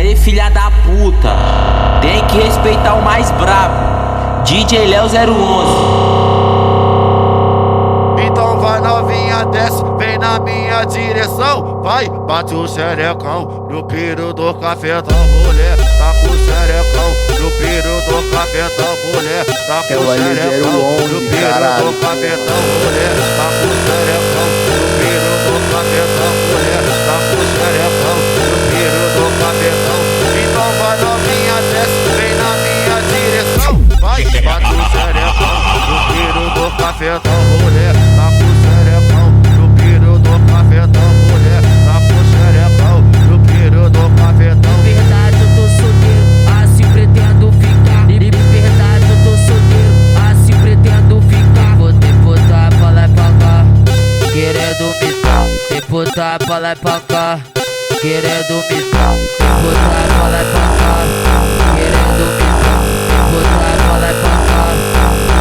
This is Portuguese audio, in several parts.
Aí, filha da puta, tem que respeitar o mais brabo, DJ Léo 011. Então vai novinha, desce, vem na minha direção. Vai, bate o xerecão no piro do cafetão. Mulher, tá com o xerecão no piro do cafetão. Mulher, tá com o xerecão no piro do cafetão. Mulher, tá com o xerecão no piro do cafetão. Mulher, tá com o xerecão no piro do cafetão. Então vai novinha, desce, vem na minha direção. Vai, bate o xerecão no piro do cafetão. Mulher, tá com o xerecão no piro do cafetão. Mulher, tá com o xerecão no piro do cafetão. De verdade eu tô solteiro, assim pretendo ficar. De verdade eu tô solteiro, assim pretendo ficar. Vou te botar pra lá e pra cá, querendo me dar. Te botar pra lá e pra cá, querendo me dar. Te botar pra lá e pra cá, querendo me dar. Te botar pra lá e pra cá,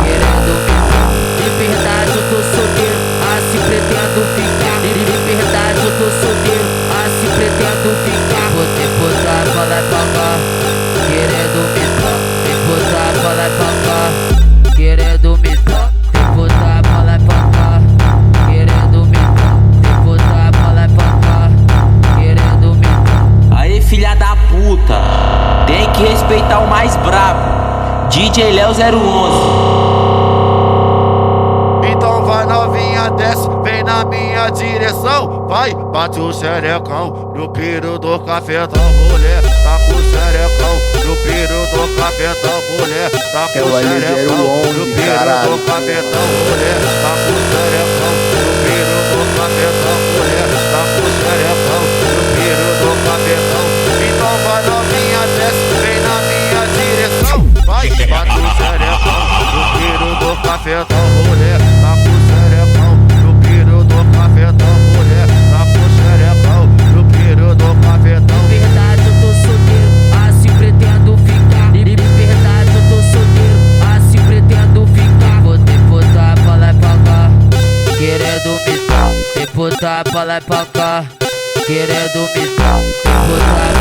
querendo me dar. De verdade eu tô solteiro, assim pretendo ficar. De verdade eu tô solteiro, assim pretendo ficar. Vou te botar pra lá e pra cá, querendo me dar. Te botar pra lá e pra cá, querendo me dar. Te botar pra lá e pra cá, querendo me dar. Te botar pra lá e pra cá, querendo me dar. Aí, filha da puta, tem que respeitar o mais brabo, DJ Léo 011. Então vai novinha, desce, vem na minha direção. Vai, bate o xerecão no piro do cafetão. Mulher, tá com o xerecão no piro do cafetão. Mulher, tá com o xerecão no piro do cafetão. Mulher, tá com o xerecão no piro do cafetão. Mulher, tá com o xerecão no piro do cafetão. Então vai novinha, desce, vem na minha direção. Vai, bate o xerecão no piro do cafetão. Mulher, tá com o xerecão no piro do cafetão. Mulher, tá com o xerecão no piro do cafetão. De verdade eu tô solteiro, assim pretendo ficar. De verdade eu tô solteiro, assim pretendo ficar. Vou te botar pra lá e pra cá, querendo me dar. Te botar pra lá e pra cá, querendo me dar. Te botar